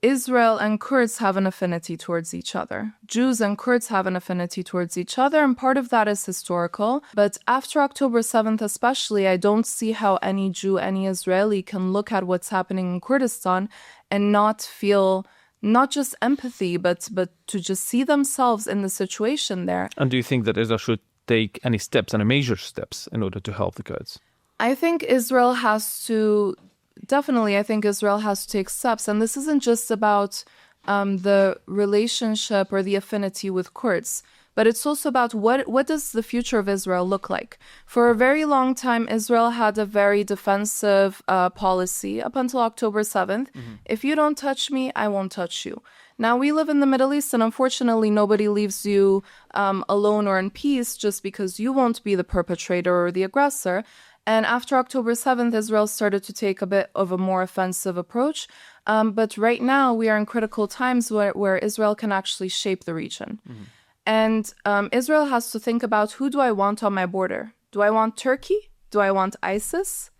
Israel and Kurds have an affinity towards each other. Jews and Kurds have an affinity towards each other, and part of that is historical. But after October 7th especially, I don't see how any Jew, any Israeli can look at what's happening in Kurdistan and not feel not just empathy, but to just see themselves in the situation there. And do you think that Israel should take any steps, any major steps, in order to help the Kurds? I think Israel has to take steps. And this isn't just about the relationship or the affinity with Kurds, but it's also about what does the future of Israel look like? For a very long time, Israel had a very defensive policy up until October 7th. Mm-hmm. If you don't touch me, I won't touch you. Now, we live in the Middle East, and unfortunately, nobody leaves you alone or in peace just because you won't be the perpetrator or the aggressor. And after October 7th, Israel started to take a bit of a more offensive approach. But right now, we are in critical times where Israel can actually shape the region. Mm-hmm. And Israel has to think about, who do I want on my border? Do I want Turkey? Do I want ISIS?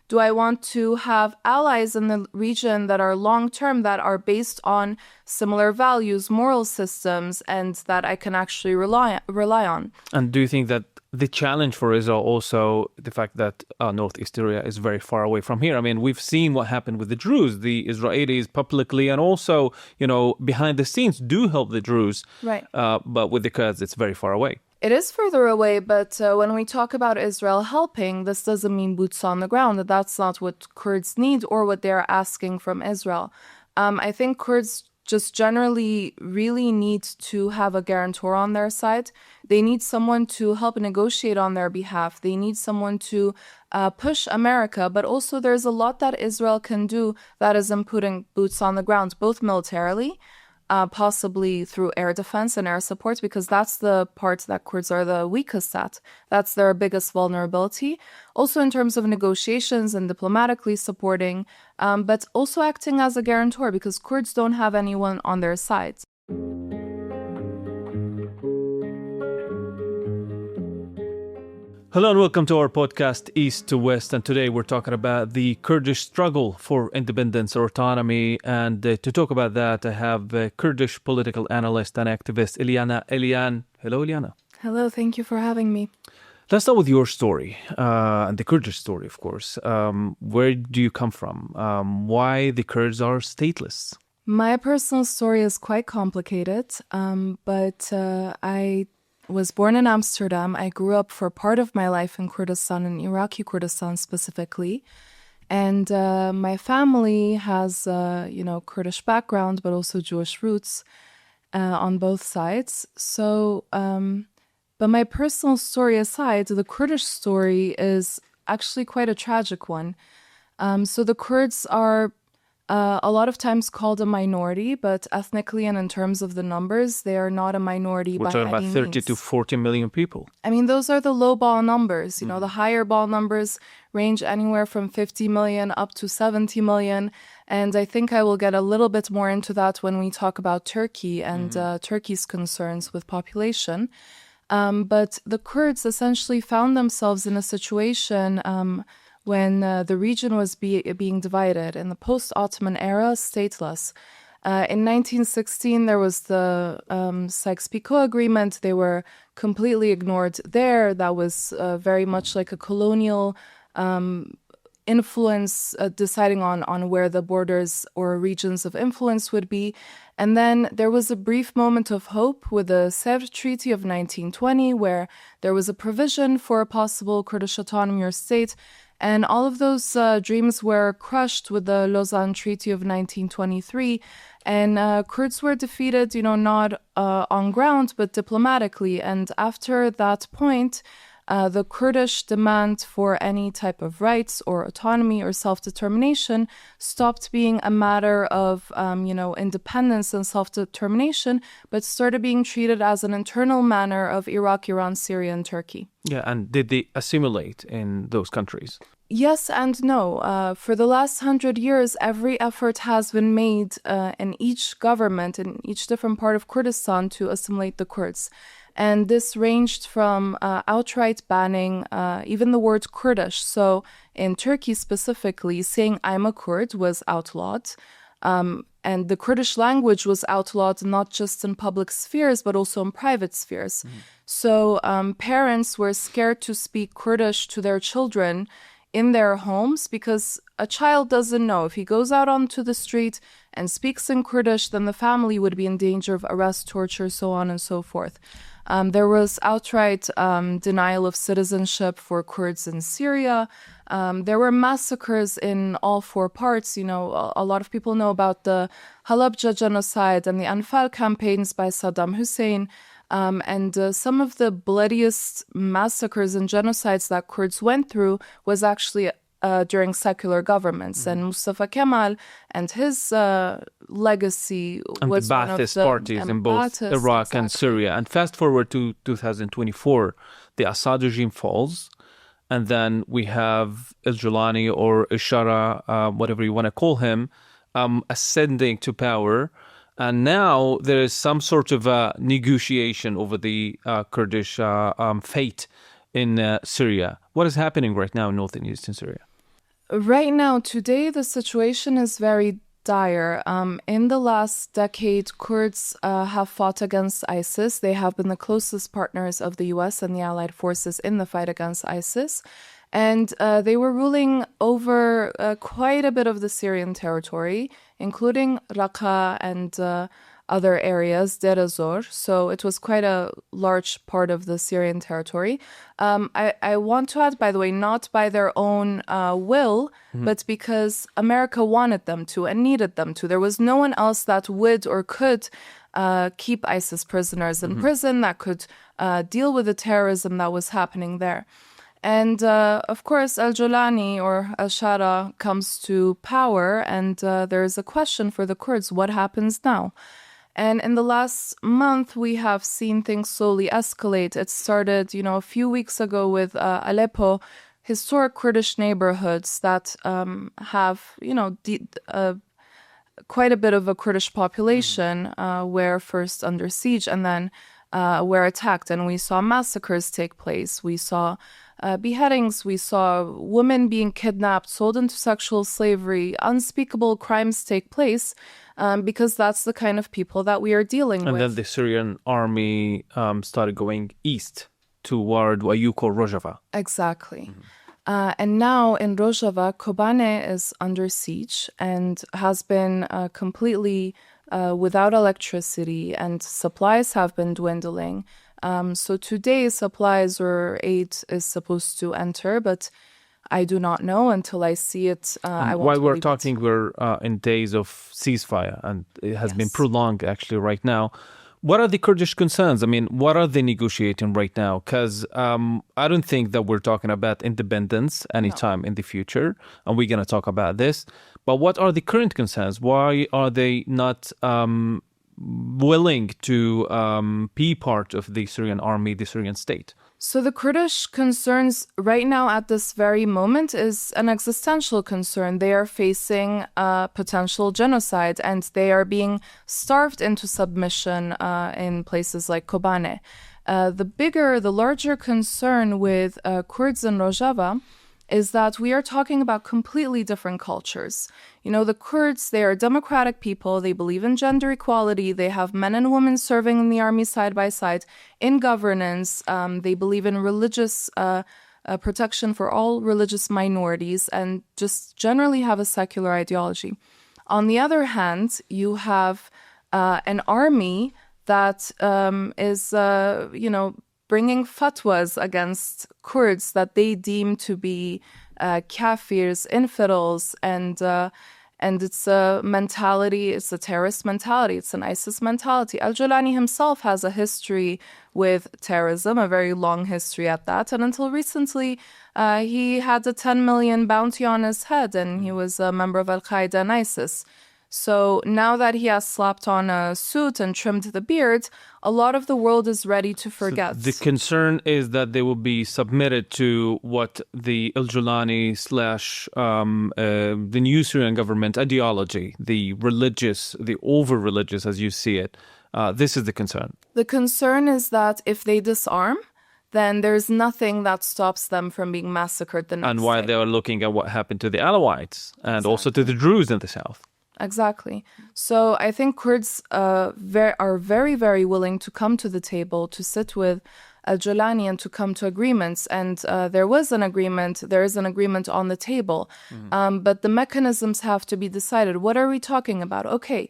Do I want to have allies in the region that are long-term, that are based on similar values, moral systems, and that I can actually rely on? And do you think that the challenge for Israel also, the fact that northeast Syria is very far away from here? I mean, we've seen what happened with the Druze. The Israelis publicly and also, behind the scenes do help the Druze. Right. But with the Kurds, it's very far away. It is further away, but when we talk about Israel helping, this doesn't mean boots on the ground. That's not what Kurds need or what they're asking from Israel. I think Kurds just generally really need to have a guarantor on their side. They need someone to help negotiate on their behalf. They need someone to push America, but also there's a lot that Israel can do that is in putting boots on the ground, both militarily, possibly through air defense and air support, because that's the part that Kurds are the weakest at. That's their biggest vulnerability. Also in terms of negotiations and diplomatically supporting, but also acting as a guarantor, because Kurds don't have anyone on their side. Hello and welcome to our podcast, East to West. And today we're talking about the Kurdish struggle for independence or autonomy. And to talk about that, I have Kurdish political analyst and activist Elyana Elyan. Hello, Iliyana. Hello, thank you for having me. Let's start with your story, and the Kurdish story, of course. Where do you come from? Why the Kurds are stateless? My personal story is quite complicated, but I was born in Amsterdam. I grew up for part of my life in Kurdistan, in Iraqi Kurdistan specifically. And my family has, Kurdish background, but also Jewish roots on both sides. So, but my personal story aside, the Kurdish story is actually quite a tragic one. So the Kurds are a lot of times called a minority, but ethnically and in terms of the numbers, they are not a minority by any means. We're talking about 30 to 40 million people. I mean, those are the low ball numbers. The higher ball numbers range anywhere from 50 million up to 70 million. And I think I will get a little bit more into that when we talk about Turkey and Turkey's concerns with population. But the Kurds essentially found themselves in a situation when the region was being divided. In the post-Ottoman era, stateless. In 1916, there was the Sykes-Picot Agreement. They were completely ignored there. That was very much like a colonial influence, deciding on where the borders or regions of influence would be. And then there was a brief moment of hope with the Sèvres Treaty of 1920, where there was a provision for a possible Kurdish autonomy or state. And all of those dreams were crushed with the Lausanne Treaty of 1923. And Kurds were defeated, not on ground, but diplomatically. And after that point, the Kurdish demand for any type of rights or autonomy or self-determination stopped being a matter of, independence and self-determination, but started being treated as an internal matter of Iraq, Iran, Syria, and Turkey. Yeah, and did they assimilate in those countries? Yes and no. For the last 100 years, every effort has been made in each government, in each different part of Kurdistan, to assimilate the Kurds. And this ranged from outright banning even the word Kurdish. So in Turkey specifically, saying I'm a Kurd was outlawed. And the Kurdish language was outlawed not just in public spheres, but also in private spheres. So parents were scared to speak Kurdish to their children in their homes because a child doesn't know. If he goes out onto the street and speaks in Kurdish, then the family would be in danger of arrest, torture, so on and so forth. There was outright denial of citizenship for Kurds in Syria. There were massacres in all four parts. You know, a lot of people know about the Halabja genocide and the Anfal campaigns by Saddam Hussein. And some of the bloodiest massacres and genocides that Kurds went through was actually during secular governments. And Mustafa Kemal and his legacy and was the one of Ba'athist the parties in both Ba'athists, Iraq and exactly. Syria. And fast forward to 2024, the Assad regime falls. And then we have Al-Julani or Ishara, whatever you want to call him, ascending to power. And now there is some sort of a negotiation over the Kurdish fate in Syria. What is happening right now in northern and eastern Syria? Right now, today, the situation is very dire. In the last decade, Kurds have fought against ISIS. They have been the closest partners of the US and the allied forces in the fight against ISIS. And they were ruling over quite a bit of the Syrian territory, including Raqqa and other areas, Deir ez-Zor. So it was quite a large part of the Syrian territory. I want to add, by the way, not by their own will, but because America wanted them to and needed them to. There was no one else that would or could keep ISIS prisoners in prison, that could deal with the terrorism that was happening there. And of course, Al-Julani or Al-Shara comes to power, and there is a question for the Kurds: what happens now? And in the last month, we have seen things slowly escalate. It started, a few weeks ago with Aleppo, historic Kurdish neighborhoods that have, quite a bit of a Kurdish population were first under siege and then were attacked. And we saw massacres take place. We saw beheadings. We saw women being kidnapped, sold into sexual slavery. Unspeakable crimes take place because that's the kind of people that we are dealing with. And then the Syrian army started going east toward what you call Rojava. Exactly. And now in Rojava, Kobane is under siege and has been completely without electricity, and supplies have been dwindling. So today, supplies or aid is supposed to enter, but I do not know until I see it. While we're talking, we're in days of ceasefire, and it has been prolonged actually right now. What are the Kurdish concerns? I mean, what are they negotiating right now? Because I don't think that we're talking about independence anytime in the future, and we're going to talk about this. But what are the current concerns? Why are they not willing to be part of the Syrian army, the Syrian state? So the Kurdish concerns right now at this very moment is an existential concern. They are facing potential genocide, and they are being starved into submission in places like Kobane. The larger concern with Kurds in Rojava is that we are talking about completely different cultures. The Kurds, they are democratic people. They believe in gender equality. They have men and women serving in the army side by side. In governance, they believe in religious protection for all religious minorities and just generally have a secular ideology. On the other hand, you have an army that is, bringing fatwas against Kurds that they deem to be kafirs, infidels, and it's a mentality, it's a terrorist mentality, it's an ISIS mentality. Al-Julani himself has a history with terrorism, a very long history at that, and until recently, he had a 10 million bounty on his head, and he was a member of Al-Qaeda and ISIS. So now that he has slapped on a suit and trimmed the beard, a lot of the world is ready to forget. So the concern is that they will be submitted to what the Al-Julani / the new Syrian government ideology, the over-religious as you see it. This is the concern. The concern is that if they disarm, then there's nothing that stops them from being massacred the next day. And while they are looking at what happened to the Alawites and also to the Druze in the south. Exactly. So I think Kurds are very, very willing to come to the table, to sit with Al-Jolani and to come to agreements. And there is an agreement on the table. But the mechanisms have to be decided. What are we talking about? Okay,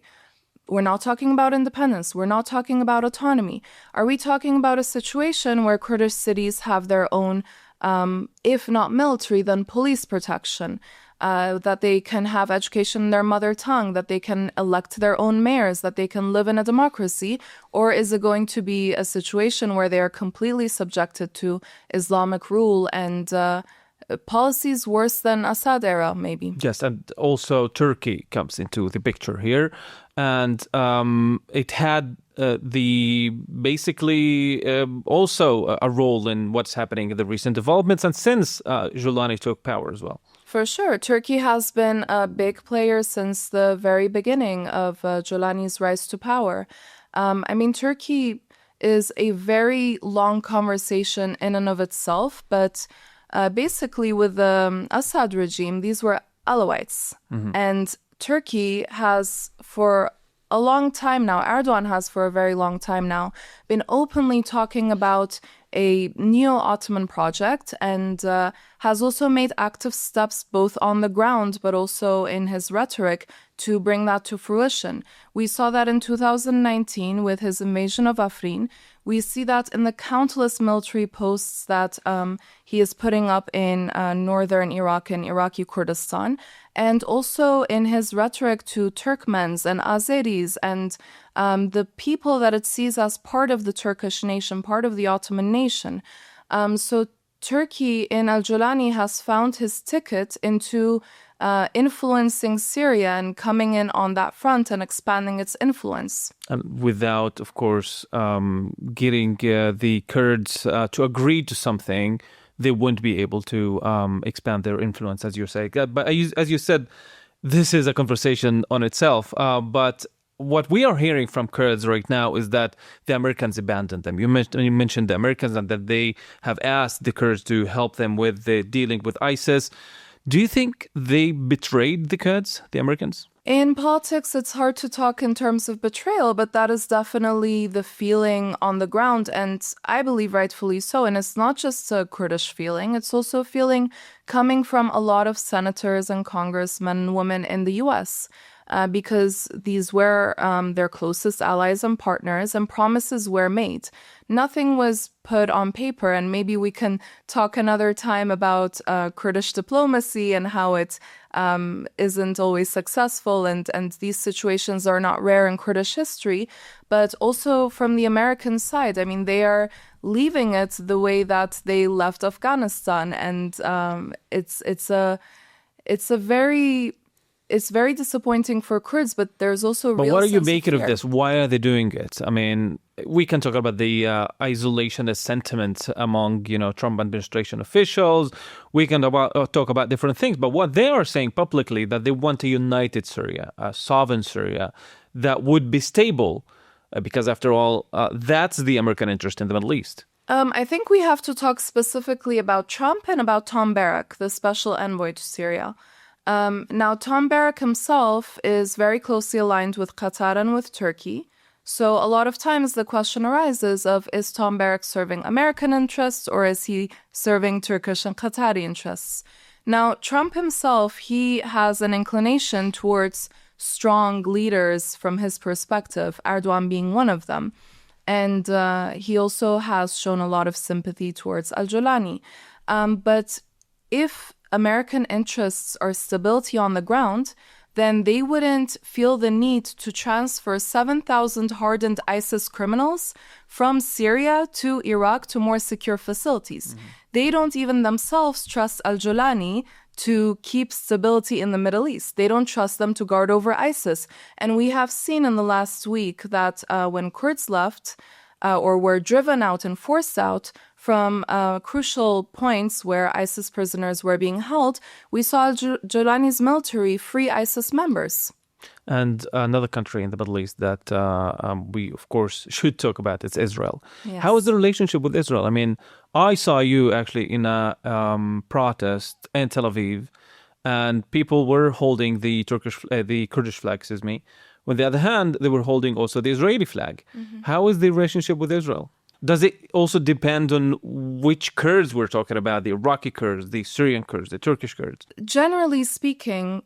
we're not talking about independence. We're not talking about autonomy. Are we talking about a situation where Kurdish cities have their own, if not military, then police protection? That they can have education in their mother tongue, that they can elect their own mayors, that they can live in a democracy? Or is it going to be a situation where they are completely subjected to Islamic rule and policies worse than Assad era, maybe? Yes, and also Turkey comes into the picture here, and it had also a role in what's happening in the recent developments, and since Jolani took power as well. For sure. Turkey has been a big player since the very beginning of Jolani's rise to power. Turkey is a very long conversation in and of itself, but basically with the Assad regime, these were Alawites. And Turkey has for a long time now, Erdogan has for a very long time now, been openly talking about a neo-Ottoman project and has also made active steps both on the ground but also in his rhetoric to bring that to fruition. We saw that in 2019 with his invasion of Afrin. We see that in the countless military posts that he is putting up in northern Iraq and Iraqi Kurdistan, and also in his rhetoric to Turkmens and Azeris and the people that it sees as part of the Turkish nation, part of the Ottoman nation. So Turkey in Al-Jolani has found his ticket into influencing Syria and coming in on that front and expanding its influence. Without, of course, getting the Kurds to agree to something, they wouldn't be able to expand their influence, as you're saying. But as you said, this is a conversation on itself. But what we are hearing from Kurds right now is that the Americans abandoned them. You mentioned the Americans and that they have asked the Kurds to help them with dealing with ISIS. Do you think they betrayed the Kurds, the Americans? In politics, it's hard to talk in terms of betrayal, but that is definitely the feeling on the ground, and I believe rightfully so. And it's not just a Kurdish feeling, it's also a feeling coming from a lot of senators and congressmen and women in the U.S., because these were their closest allies and partners, and promises were made. Nothing was put on paper, and maybe we can talk another time about Kurdish diplomacy and how it isn't always successful, and these situations are not rare in Kurdish history. But also from the American side, they are leaving it the way that they left Afghanistan, and it's very disappointing for Kurds, but there's also a real sense of fear. But what are you making of this? Why are they doing it? We can talk about the isolationist sentiment among, Trump administration officials. We can talk about different things. But what they are saying publicly, that they want a united Syria, a sovereign Syria that would be stable, because after all, that's the American interest in the Middle East. I think we have to talk specifically about Trump and about Tom Barrack, the special envoy to Syria. Now, Tom Barrack himself is very closely aligned with Qatar and with Turkey. So a lot of times the question arises of, is Tom Barrack serving American interests or is he serving Turkish and Qatari interests? Now, Trump himself, he has an inclination towards strong leaders from his perspective, Erdogan being one of them. And he also has shown a lot of sympathy towards Al-Jolani. But if American interests are stability on the ground, then they wouldn't feel the need to transfer 7,000 hardened ISIS criminals from Syria to Iraq to more secure facilities. They don't even themselves trust Al-Jolani to keep stability in the Middle East. They don't trust them to guard over ISIS. And we have seen in the last week that when Kurds left or were driven out and forced out from crucial points where ISIS prisoners were being held, we saw Jolani's military free ISIS members. And another country in the Middle East that we, of course, should talk about is Israel. Yes. How is the relationship with Israel? I saw you actually in a protest in Tel Aviv, and people were holding the Kurdish flag, excuse me. On the other hand, they were holding also the Israeli flag. How is the relationship with Israel? Does it also depend on which Kurds we're talking about, the Iraqi Kurds, the Syrian Kurds, the Turkish Kurds? Generally speaking,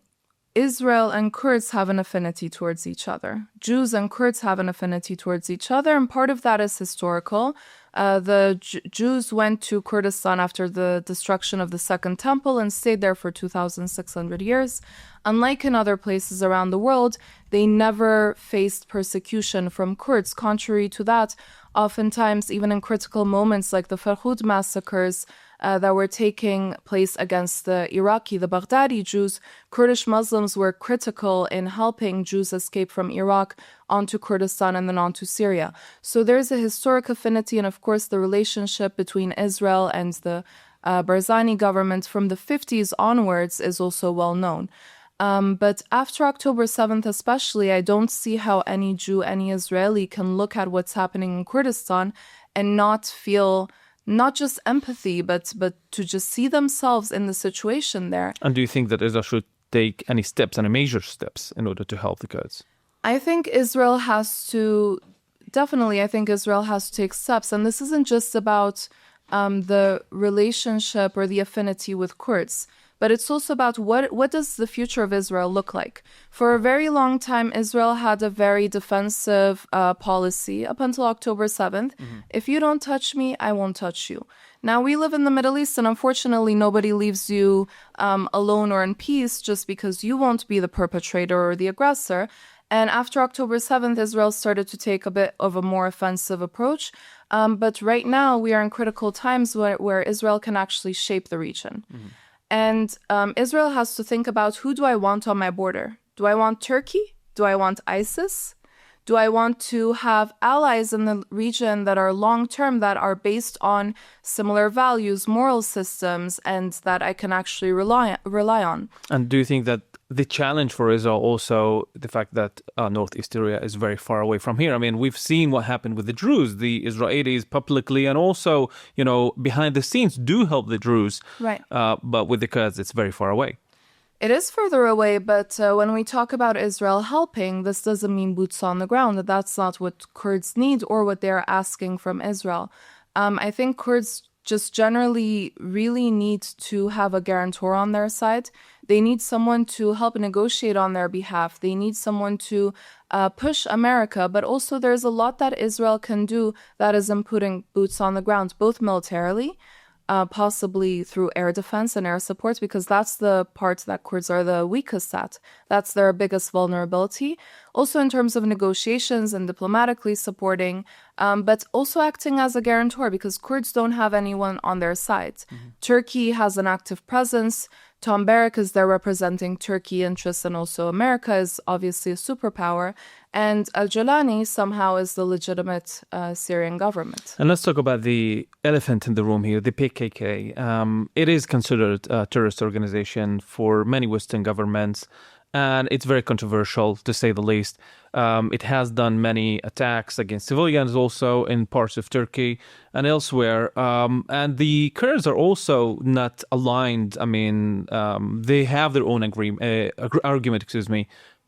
Israel and Kurds have an affinity towards each other. Jews and Kurds have an affinity towards each other, and part of that is historical. The Jews went to Kurdistan after the destruction of the Second Temple and stayed there for 2,600 years. Unlike in other places around the world, they never faced persecution from Kurds. Contrary to that, oftentimes, even in critical moments like the Farhud massacres that were taking place against the Baghdadi Jews, Kurdish Muslims were critical in helping Jews escape from Iraq onto Kurdistan and then onto Syria. So there's a historic affinity, and of course the relationship between Israel and the Barzani government from the 50s onwards is also well known. But after October 7th especially, I don't see how any Jew, any Israeli can look at what's happening in Kurdistan and not feel not just empathy, but to just see themselves in the situation there. And do you think that Israel should take any steps, any major steps, in order to help the Kurds? I think Israel has to take steps. And this isn't just about the relationship or the affinity with Kurds, but it's also about what does the future of Israel look like? For a very long time, Israel had a very defensive policy up until October 7th. If you don't touch me, I won't touch you. Now, we live in the Middle East, and unfortunately, nobody leaves you alone or in peace just because you won't be the perpetrator or the aggressor. And after October 7th, Israel started to take a bit of a more offensive approach. But right now, we are in critical times where Israel can actually shape the region. And Israel has to think about, who do I want on my border? Do I want Turkey? Do I want ISIS? Do I want to have allies in the region that are long-term, that are based on similar values, moral systems, and that I can actually rely on? And do you think that the challenge for Israel also, the fact that northeast Syria is very far away from here? I mean, we've seen what happened with the Druze. The Israelis publicly and also, behind the scenes do help the Druze. Right. But with the Kurds, it's very far away. It is further away, but when we talk about Israel helping, this doesn't mean boots on the ground. That's not what Kurds need or what they're asking from Israel. I think Kurds just generally really need to have a guarantor on their side. They need someone to help negotiate on their behalf. They need someone to push America, but also there's a lot that Israel can do that isn't putting boots on the ground, both militarily, possibly through air defense and air support, because that's the part that Kurds are the weakest at. That's their biggest vulnerability. Also in terms of negotiations and diplomatically supporting, but also acting as a guarantor, because Kurds don't have anyone on their side. Turkey has an active presence. Tom Barrack is there representing Turkey interests, and also America is obviously a superpower. And al-Jolani somehow is the legitimate Syrian government. And let's talk about the elephant in the room here, the PKK. It is considered a terrorist organization for many Western governments, and it's very controversial, to say the least. It has done many attacks against civilians also in parts of Turkey and elsewhere. And the Kurds are also not aligned. I mean, they have their own argument,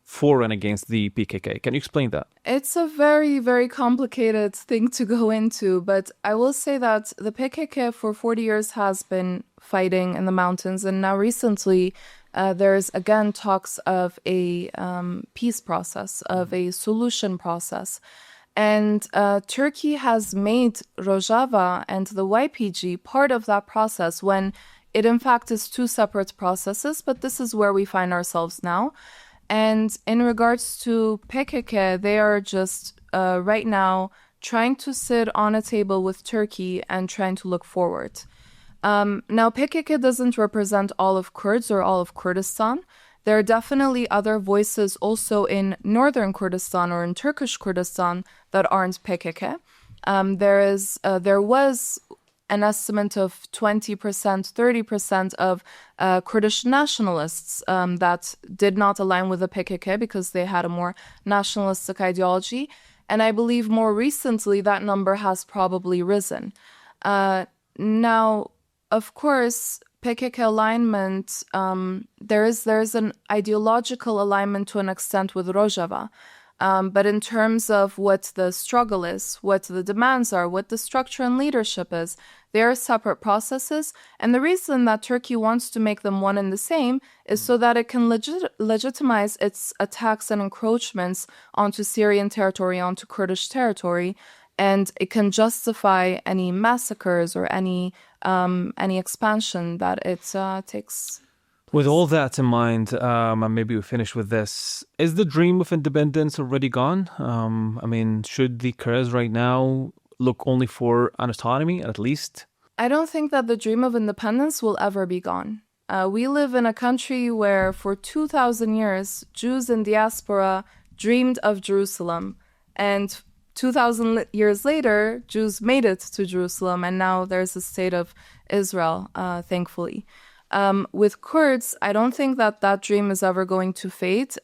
for and against the PKK. Can you explain that? It's a very, very complicated thing to go into, but I will say that the PKK for 40 years has been fighting in the mountains, and now recently there's again talks of a peace process, of a solution process. And Turkey has made Rojava and the YPG part of that process, when it in fact is two separate processes, but this is where we find ourselves now. And in regards to PKK, they are just right now trying to sit on a table with Turkey and trying to look forward. Now, PKK doesn't represent all of Kurds or all of Kurdistan. There are definitely other voices also in northern Kurdistan or in Turkish Kurdistan that aren't PKK. There was an estimate of 20%, 30% of Kurdish nationalists that did not align with the PKK because they had a more nationalistic ideology. And I believe more recently that number has probably risen. Now, of course, PKK alignment, there's an ideological alignment to an extent with Rojava. But in terms of what the struggle is, what the demands are, what the structure and leadership is, they are separate processes. And the reason that Turkey wants to make them one and the same is so that it can legitimize its attacks and encroachments onto Syrian territory, onto Kurdish territory, and it can justify any massacres or any expansion that it takes. With all that in mind, and maybe we finish with this, is the dream of independence already gone? Should the Kurds right now look only for an autonomy, at least? I don't think that the dream of independence will ever be gone. We live in a country where for 2,000 years, Jews in diaspora dreamed of Jerusalem. And 2,000 years later, Jews made it to Jerusalem, and now there's a state of Israel, thankfully. With Kurds, I don't think that dream is ever going to fade.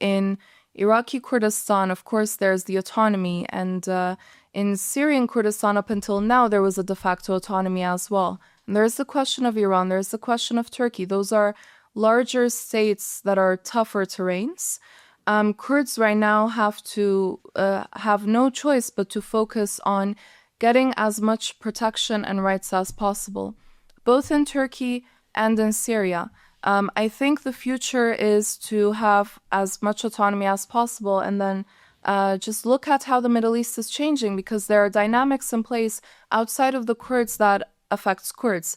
In Iraqi Kurdistan, of course, there's the autonomy, and in Syrian Kurdistan, up until now, there was a de facto autonomy as well. And there's the question of Iran, there's the question of Turkey. Those are larger states that are tougher terrains. Kurds right now have to have no choice but to focus on getting as much protection and rights as possible, both in Turkey and in Syria. I think the future is to have as much autonomy as possible and then just look at how the Middle East is changing, because there are dynamics in place outside of the Kurds that affects Kurds.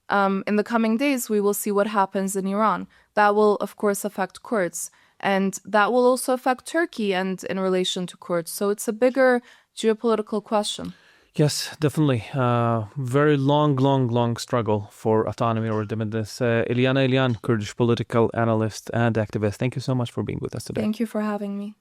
In the coming days, we will see what happens in Iran. That will, of course, affect Kurds. And that will also affect Turkey and in relation to Kurds. So it's a bigger geopolitical question. Yes, definitely. Very long struggle for autonomy or independence. Elyana Elyan, Kurdish political analyst and activist. Thank you so much for being with us today. Thank you for having me.